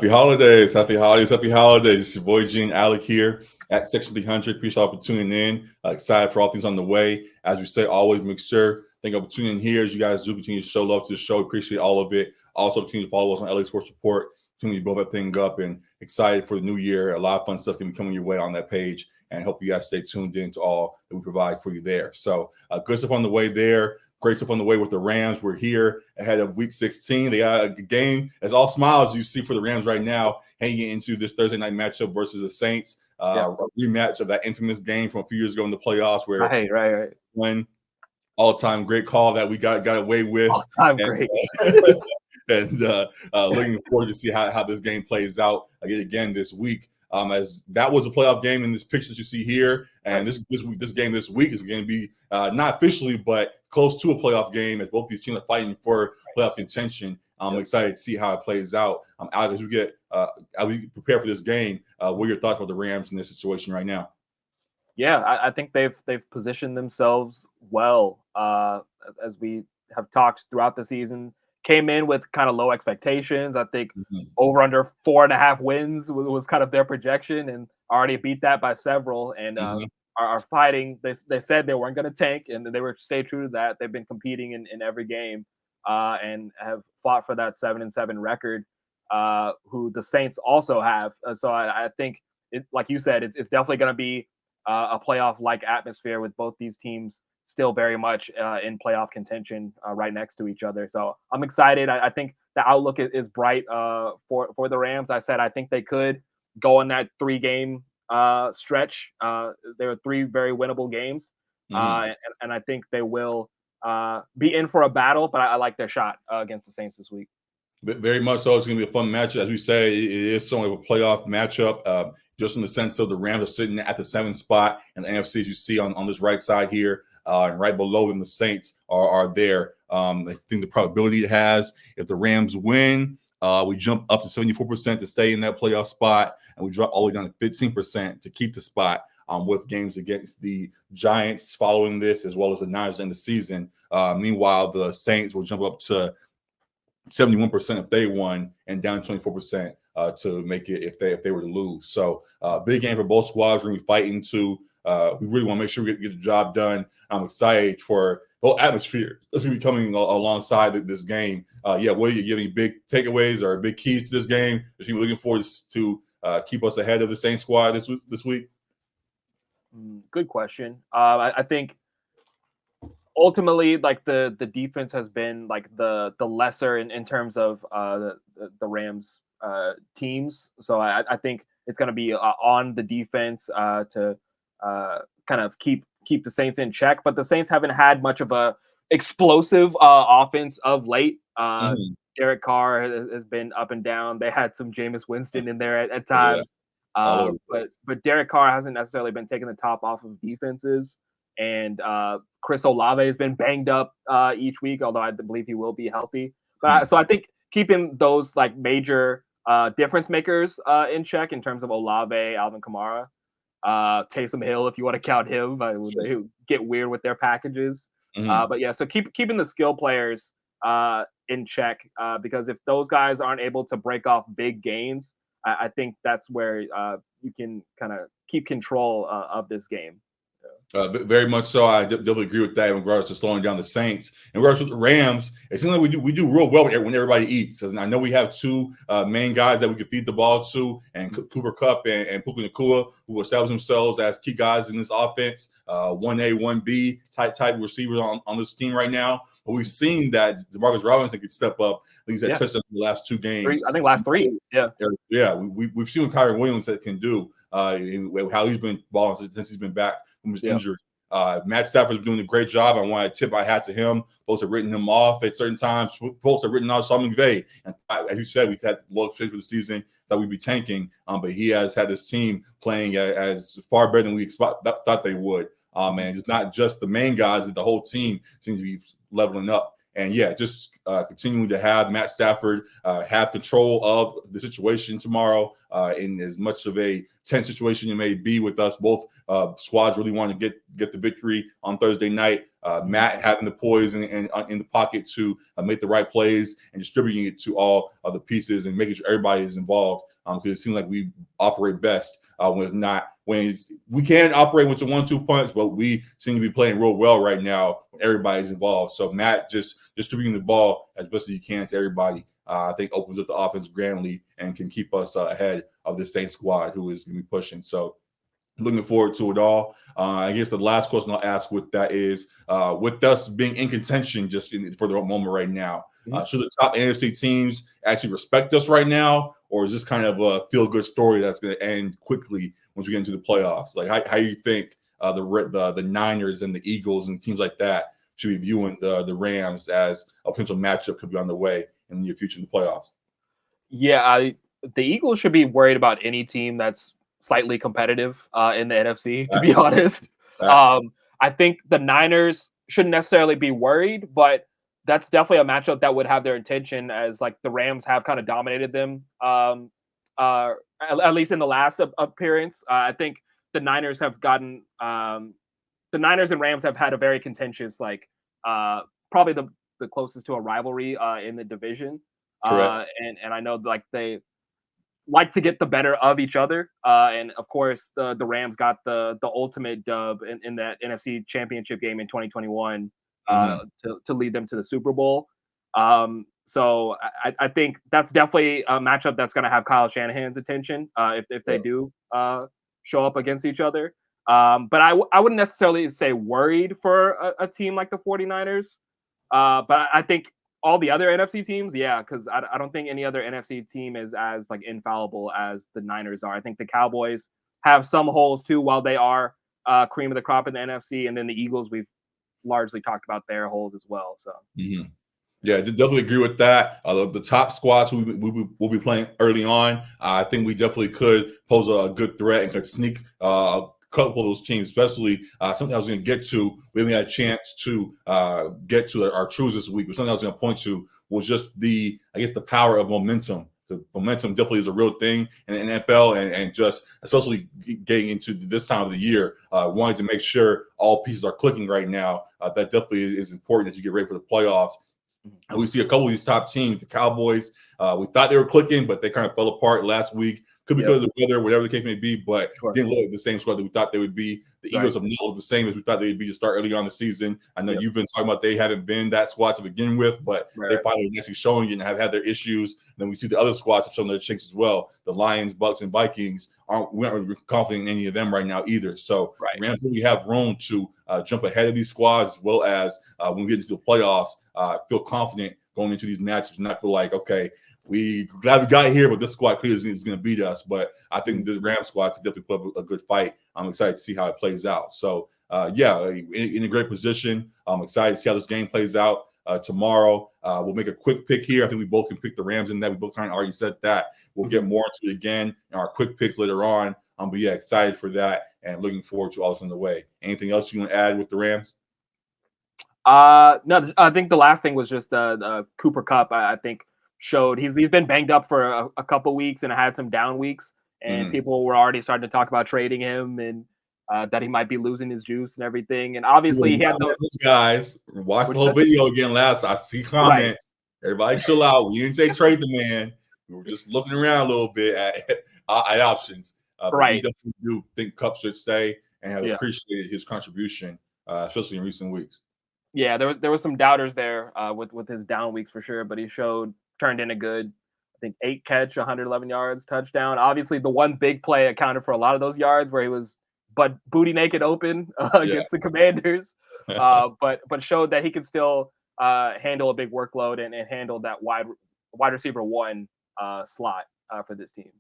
Happy holidays, happy holidays, happy holidays. It's your boy Gene Alec here at Section 300. Appreciate y'all for tuning in. Excited for all things on the way. As we say, always make sure, thank you for tuning in here. As you guys do continue to show love to the show, appreciate all of it. Also, continue to follow us on LA Sports Report. Continue to build that thing up and excited for the new year. A lot of fun stuff can be coming your way on that page. And hope you guys stay tuned in to all that we provide for you there. So good stuff on the way there. Great stuff on the way with the Rams. We're here ahead of Week 16. They got a game as all smiles you see for the Rams right now, hanging into this Thursday night matchup versus the Saints. A rematch of that infamous game from a few years ago in the playoffs where right. One all-time great call that we got away with. All-time great. And looking forward to see how this game plays out again this week. As that was a playoff game in this picture that you see here, and this game this week is going to be not officially, but close to a playoff game as both these teams are fighting for playoff contention. I'm excited to see how it plays out. Alex, as we prepare for this game, what are your thoughts about the Rams in this situation right now? Yeah, I think they've positioned themselves well. As we have talked throughout the season, came in with kind of low expectations. I think over under 4.5 wins was kind of their projection, and already beat that by several. And are fighting. They said they weren't going to tank, and they were stay true to that. They've been competing in every game, and have fought for that 7-7 record. Who the Saints also have. So I think it, like you said, it's definitely going to be a playoff-like atmosphere with both these teams still very much in playoff contention right next to each other. So I'm excited. I think the outlook is bright for the Rams. I said I think they could go on that 3-game stretch. There are 3 very winnable games, and I think they will be in for a battle, but I like their shot against the Saints this week. Very much so. It's going to be a fun matchup. As we say, it is somewhat of a playoff matchup, just in the sense of the Rams are sitting at the 7th spot, and the NFC, as you see on this right side here, and right below them, the Saints are there. I think the probability it has, if the Rams win, we jump up to 74% to stay in that playoff spot, and we drop all the way down to 15% to keep the spot. With games against the Giants following this, as well as the Niners in the season. Meanwhile, the Saints will jump up to 71% if they won, and down 24% to make it if they were to lose. So big game for both squads. We're going to be fighting to. We really want to make sure we get the job done. I'm excited for the whole atmosphere that's going to be coming alongside this game. What are you giving big takeaways or big keys to this game that you're looking forward to keep us ahead of the Saints squad this week? Good question. I think ultimately, like the defense has been like the lesser in terms of the Rams teams. So I think it's going to be on the defense to kind of keep the Saints in check. But the Saints haven't had much of a explosive offense of late. Derek Carr has been up and down. They had some Jameis Winston in there at times. But Derek Carr hasn't necessarily been taking the top off of defenses. And Chris Olave has been banged up each week, although I believe he will be healthy. But so I think keeping those like major difference makers in check in terms of Olave, Alvin Kamara, Taysom Hill, if you want to count him, they get weird with their packages. But yeah, so keeping the skill players in check because if those guys aren't able to break off big gains, I think that's where you can kind of keep control of this game. Very much so. I definitely agree with that in regards to slowing down the Saints. In regards to the Rams, it seems like we do real well when everybody eats. And I know we have 2 main guys that we can feed the ball to, and Cooper Kupp and Puka Nacua, who establish themselves as key guys in this offense, 1A, 1B type receivers on this team right now. But we've seen that DeMarcus Robinson could step up. He's had touchdowns in the last 2 games. I think last 3. Yeah. We've seen what Kyren Williams that can do, how he's been balling since he's been back from his injury. Matt Stafford is doing a great job. I want to tip my hat to him. Folks have written him off at certain times. Folks have written off Sean McVay. And as you said, we've had low expectations for the season that we'd be tanking. But he has had his team playing as far better than we thought they would. And it's not just the main guys; the whole team seems to be leveling up. And yeah, just continuing to have Matt Stafford have control of the situation tomorrow in as much of a tense situation it may be with us. Both squads really want to get the victory on Thursday night. Matt having the poise in the pocket to make the right plays and distributing it to all of the pieces and making sure everybody is involved. Because it seems like we operate best when it's not we can operate with a 1-2 punch, but we seem to be playing real well right now when everybody's involved. So Matt just distributing the ball as best as he can to everybody, I think opens up the offense grandly and can keep us ahead of the Saints squad who is going to be pushing. So looking forward to it all. I guess the last question I'll ask with that is, with us being in contention for the moment right now, should the top NFC teams actually respect us right now, or is this kind of a feel-good story that's going to end quickly once we get into the playoffs? Like, how you think the Niners and the Eagles and teams like that should be viewing the Rams as a potential matchup could be on the way in the near future in the playoffs? Yeah, the Eagles should be worried about any team that's slightly competitive in the NFC, to be honest. I think the Niners shouldn't necessarily be worried, but that's definitely a matchup that would have their attention, as like the Rams have kind of dominated them, at least in the last appearance. I think the Niners have gotten the Niners and Rams have had a very contentious, like probably the closest to a rivalry in the division. And I know like they like to get the better of each other. And of course, the Rams got the ultimate dub in that NFC Championship game in 2021 to lead them to the Super Bowl. So I think that's definitely a matchup that's going to have Kyle Shanahan's attention if they do show up against each other. But I wouldn't necessarily say worried for a team like the 49ers. But I think all the other NFC teams, yeah, because I don't think any other NFC team is as like infallible as the Niners are. I think the Cowboys have some holes too, while they are cream of the crop in the NFC, and then the Eagles, we've largely talked about their holes as well. So yeah, definitely agree with that. The top squads we'll be playing early on, I think we definitely could pose a good threat and could sneak couple of those teams, especially something I was going to get to. We haven't had a chance to get to our truths this week, but something I was going to point to was just the power of momentum. The momentum definitely is a real thing in the NFL, and just especially getting into this time of the year, wanting to make sure all pieces are clicking right now. That definitely is important as you get ready for the playoffs. And we see a couple of these top teams, the Cowboys. We thought they were clicking, but they kind of fell apart last week. Could be because of the weather, whatever the case may be, but didn't look like the same squad that we thought they would be. The Eagles have not looked the same as we thought they'd be to start early on the season. I know you've been talking about they haven't been that squad to begin with, but they finally actually showing it and have had their issues. And then we see the other squads have shown their chinks as well. The Lions, Bucks, and Vikings we aren't really confident in any of them right now either. So Rams really have room to jump ahead of these squads, as well as when we get into the playoffs, feel confident going into these matches, not feel like, okay, we glad we got here, but this squad clearly is going to beat us. But I think the Rams squad could definitely put up a good fight. I'm excited to see how it plays out. So, in a great position. I'm excited to see how this game plays out tomorrow. We'll make a quick pick here. I think we both can pick the Rams in that. We both kind of already said that. We'll get more into it again in our quick picks later on. But yeah, excited for that and looking forward to all this on the way. Anything else you want to add with the Rams? No, I think the last thing was just Cooper Kupp. I think showed he's been banged up for a couple weeks and had some down weeks, and people were already starting to talk about trading him and that he might be losing his juice and everything. And obviously he had those guys watch the whole video again last. I see comments. Everybody chill out. We didn't say trade the man. We were just looking around a little bit at options. But we definitely do think Kupp should stay and have appreciated his contribution, especially in recent weeks. Yeah, there was some doubters there with his down weeks for sure, but he turned in a good, I think 8 catch, 111 yards, touchdown. Obviously, the one big play accounted for a lot of those yards where he was booty naked open against the Commanders, but showed that he could still handle a big workload and handle that wide receiver 1 slot for this team.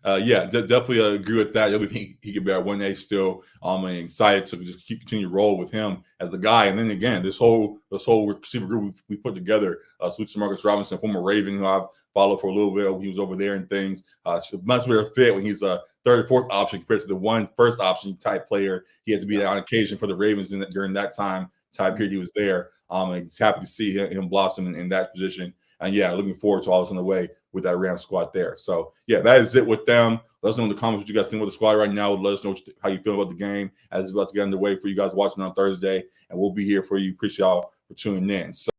Definitely agree with that. I really think he could be our 1A still. I'm excited to just continue to roll with him as the guy. And then again, this whole receiver group we put together, Switch to Marcus Robinson, former Raven, who I've followed for a little bit when he was over there and things. It's a much better fit when he's a third, fourth option compared to the first option type player he had to be on occasion for the Ravens during that time period he was there. And it's happy to see him blossom in that position. And yeah, looking forward to all this on the way with that Rams squad there. So yeah, that is it with them. Let us know in the comments what you guys think about the squad right now. Let us know how you feel about the game as it's about to get underway for you guys watching on Thursday. And we'll be here for you. Appreciate y'all for tuning in. So